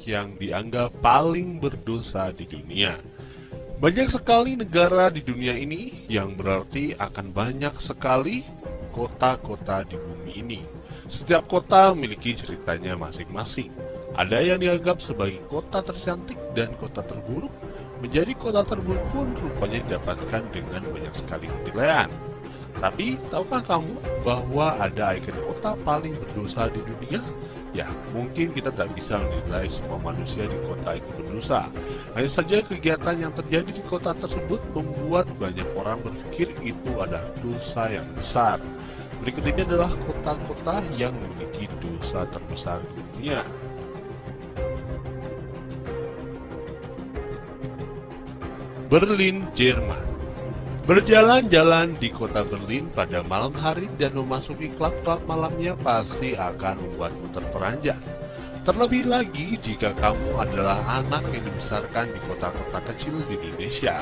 yang dianggap paling berdosa di dunia. Banyak sekali negara di dunia ini, yang berarti akan banyak sekali kota-kota di bumi ini. Setiap kota memiliki ceritanya masing-masing. Ada yang dianggap sebagai kota tercantik dan kota terburuk. Menjadi kota terburuk pun rupanya didapatkan dengan banyak sekali penilaian. Tapi, tahukah kamu bahwa ada ikon kota paling berdosa di dunia? Ya, mungkin kita tak bisa menilai semua manusia di kota itu berdosa. Hanya saja kegiatan yang terjadi di kota tersebut membuat banyak orang berpikir itu adalah dosa yang besar. Berikut ini adalah kota-kota yang memiliki dosa terbesar di dunia. Berlin, Jerman. Berjalan-jalan di kota Berlin pada malam hari dan memasuki klub-klub malamnya pasti akan membuatmu terperanjat. Terlebih lagi jika kamu adalah anak yang dibesarkan di kota-kota kecil di Indonesia.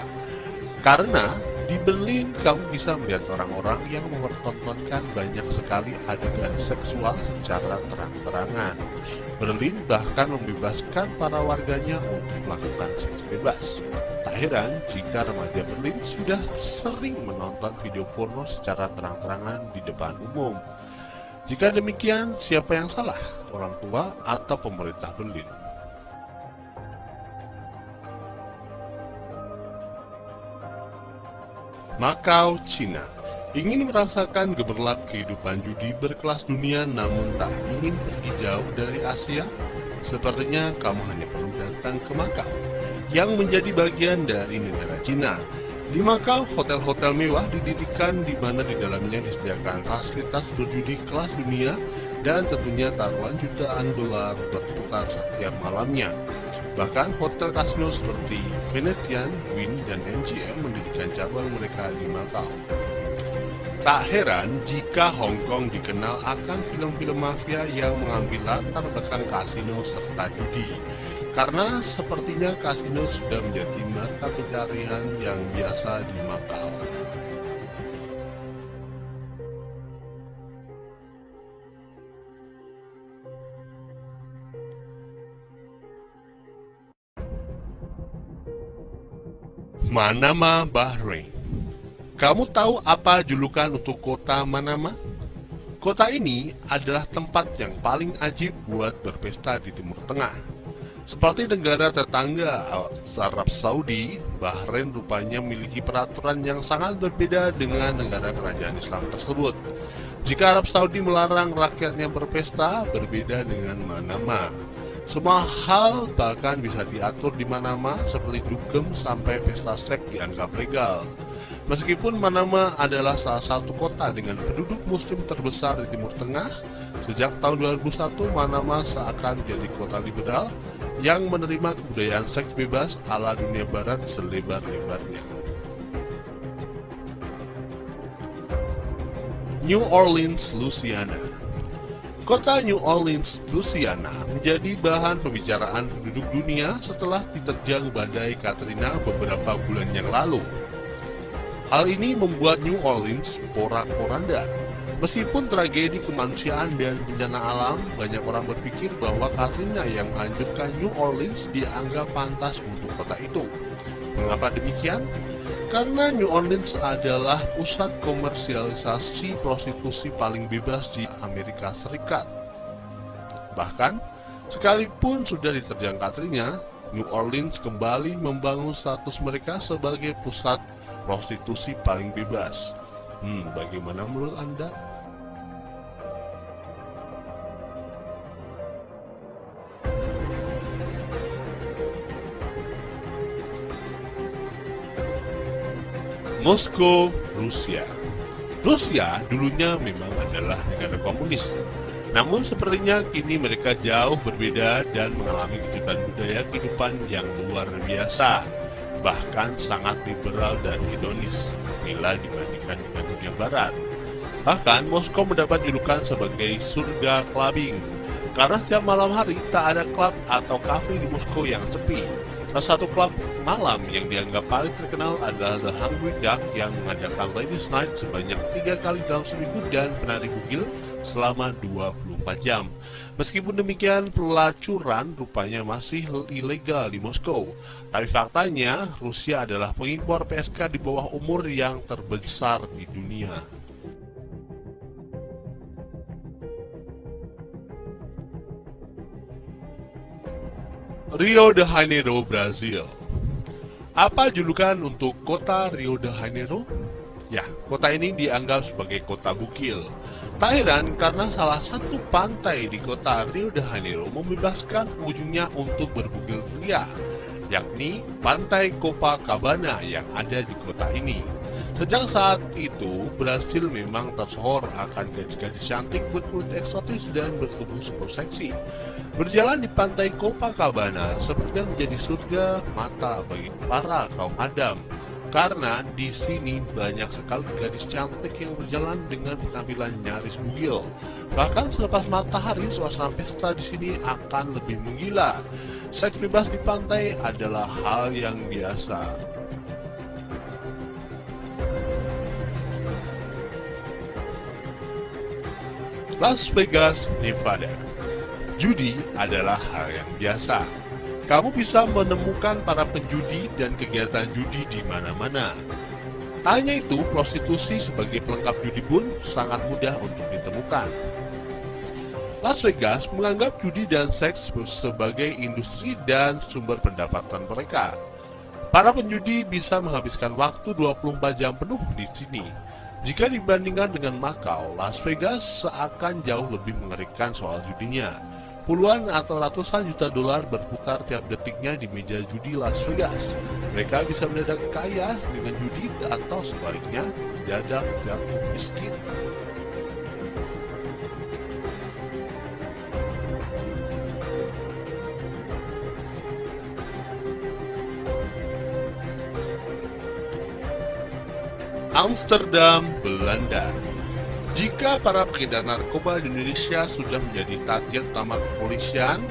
Karena di Berlin kamu bisa melihat orang-orang yang mempertontonkan banyak sekali adegan seksual secara terang-terangan. Berlin bahkan membebaskan para warganya untuk melakukan seks bebas. Tak heran jika remaja Berlin sudah sering menonton video porno secara terang-terangan di depan umum. Jika demikian, siapa yang salah? Orang tua atau pemerintah Berlin? Makau, Cina. Ingin merasakan gemerlap kehidupan judi berkelas dunia namun tak ingin pergi jauh dari Asia? Sepertinya kamu hanya perlu datang ke Makau, yang menjadi bagian dari negara Cina. Di Makau, hotel-hotel mewah didirikan di mana di dalamnya disediakan fasilitas berjudi kelas dunia dan tentunya taruhan jutaan dolar berputar setiap malamnya. Bahkan hotel kasino seperti Venetian, Wynn, dan MGM mendirikan cabang mereka di Makau. Tak heran jika Hong Kong dikenal akan film-film mafia yang mengambil latar belakang kasino serta judi. Karena sepertinya kasino sudah menjadi mata pencarian yang biasa di Makau. Manama, Bahrain. Kamu tahu apa julukan untuk kota Manama? Kota ini adalah tempat yang paling ajib buat berpesta di Timur Tengah. Seperti negara tetangga Arab Saudi, Bahrain rupanya memiliki peraturan yang sangat berbeda dengan negara kerajaan Islam tersebut. Jika Arab Saudi melarang rakyatnya berpesta, berbeda dengan Manama. Semua hal bahkan bisa diatur di Manama, seperti dugem sampai pesta seks dianggap legal. Meskipun Manama adalah salah satu kota dengan penduduk muslim terbesar di Timur Tengah, sejak tahun 2001 Manama seakan menjadi kota liberal yang menerima kebudayaan seks bebas ala dunia barat selebar-lebarnya. New Orleans, Louisiana. Kota New Orleans, Louisiana menjadi bahan pembicaraan penduduk dunia setelah diterjang badai Katrina beberapa bulan yang lalu. Hal ini membuat New Orleans porak-poranda. Meskipun tragedi kemanusiaan dan bencana alam, banyak orang berpikir bahwa Katrina yang menghancurkan New Orleans dianggap pantas untuk kota itu. Mengapa demikian? Karena New Orleans adalah pusat komersialisasi prostitusi paling bebas di Amerika Serikat. Bahkan, sekalipun sudah diterjang Katrina, New Orleans kembali membangun status mereka sebagai pusat prostitusi paling bebas. Bagaimana menurut Anda? Moskow, Rusia. Rusia dulunya memang adalah negara komunis. Namun sepertinya kini mereka jauh berbeda dan mengalami kejutan budaya kehidupan yang luar biasa. Bahkan sangat liberal dan hedonis bila dibandingkan dengan dunia barat. Bahkan Moskow mendapat julukan sebagai surga clubbing, karena setiap malam hari tak ada klub atau kafe di Moskow yang sepi. Salah satu klub malam yang dianggap paling terkenal adalah The Hungry Duck yang mengadakan Ladies Night sebanyak 3 kali dalam seminggu dan penari bugil selama 24 24 jam. Meskipun demikian, pelacuran rupanya masih ilegal di Moskow. Tapi faktanya, Rusia adalah pengimpor PSK di bawah umur yang terbesar di dunia. Rio de Janeiro, Brazil. Apa julukan untuk kota Rio de Janeiro? Ya, kota ini dianggap sebagai kota bukil. Tak heran karena salah satu pantai di kota Rio de Janeiro membebaskan pengunjungnya untuk berbukil ria, yakni Pantai Copacabana yang ada di kota ini. Sejak saat itu, Brasil memang tersohor akan gadis-gadis cantik berkulit eksotis dan bertubuh super seksi. Berjalan di Pantai Copacabana seperti menjadi surga mata bagi para kaum Adam. Karena di sini banyak sekali gadis cantik yang berjalan dengan penampilan nyaris bugil. Bahkan selepas matahari, suasana pesta di sini akan lebih menggila. Seks bebas di pantai adalah hal yang biasa. Las Vegas, Nevada. Judi adalah hal yang biasa. Kamu bisa menemukan para penjudi dan kegiatan judi di mana-mana. Tak hanya itu, prostitusi sebagai pelengkap judi pun sangat mudah untuk ditemukan. Las Vegas menganggap judi dan seks sebagai industri dan sumber pendapatan mereka. Para penjudi bisa menghabiskan waktu 24 jam penuh di sini. Jika dibandingkan dengan Macau, Las Vegas seakan jauh lebih mengerikan soal judinya. Puluhan atau ratusan juta dolar berputar tiap detiknya di meja judi Las Vegas. Mereka bisa mendadak kaya dengan judi atau sebaliknya mendadak jatuh miskin. Amsterdam, Belanda. Jika para pengedar narkoba di Indonesia sudah menjadi target utama kepolisian,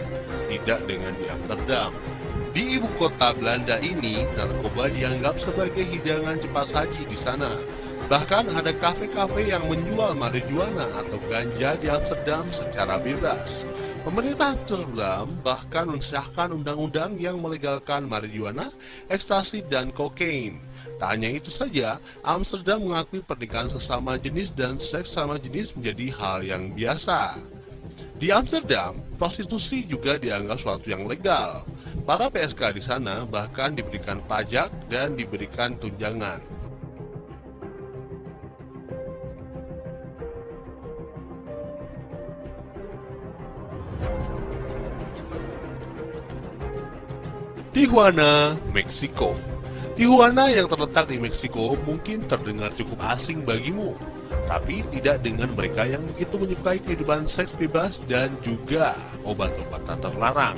tidak dengan di Amsterdam. Di ibu kota Belanda ini, narkoba dianggap sebagai hidangan cepat saji di sana. Bahkan ada kafe-kafe yang menjual marijuana atau ganja di Amsterdam secara bebas. Pemerintah Amsterdam bahkan mensahkan undang-undang yang melegalkan marijuana, ekstasi, dan kokain. Tak hanya itu saja, Amsterdam mengakui pernikahan sesama jenis dan seks sama jenis menjadi hal yang biasa. Di Amsterdam, prostitusi juga dianggap suatu yang legal. Para PSK di sana bahkan diberikan pajak dan diberikan tunjangan. Tijuana, Meksiko. Tijuana yang terletak di Meksiko mungkin terdengar cukup asing bagimu, tapi tidak dengan mereka yang begitu menyukai kehidupan seks bebas dan juga obat-obatan terlarang.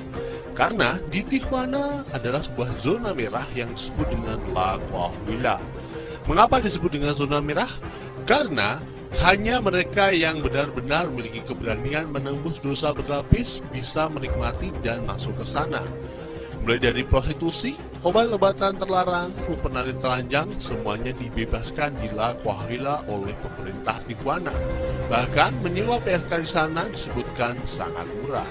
Karena di Tijuana adalah sebuah zona merah yang disebut dengan La Coahuila. Mengapa disebut dengan zona merah? Karena hanya mereka yang benar-benar memiliki keberanian menembus dosa berlapis bisa menikmati dan masuk ke sana. Mulai dari prostitusi, obat-obatan terlarang, klub penari telanjang, semuanya dibebaskan di La Coahuila oleh pemerintah Tijuana. Bahkan menyewa PSK di sana disebutkan sangat murah.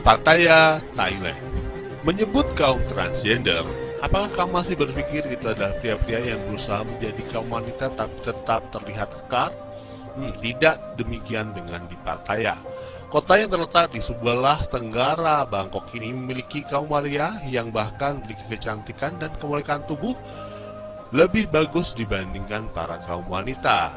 Pattaya, Thailand. Menyebut kaum transgender, apakah kamu masih berpikir itu adalah pria-pria yang berusaha menjadi kaum wanita tapi tetap terlihat kekar? Tidak demikian dengan di Pattaya. Kota yang terletak di sebelah tenggara Bangkok ini memiliki kaum waria yang bahkan memiliki kecantikan dan kemolekan tubuh lebih bagus dibandingkan para kaum wanita.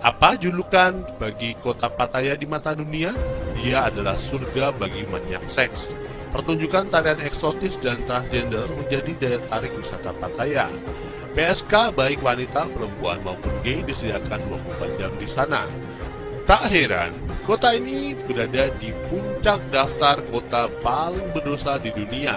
Apa julukan bagi kota Pattaya di mata dunia? Dia adalah surga bagi maniak seks. Pertunjukan tarian eksotis dan transgender menjadi daya tarik wisata Pattaya. PSK baik wanita, perempuan maupun gay disediakan 24 jam di sana. Tak heran, kota ini berada di puncak daftar kota paling berdosa di dunia.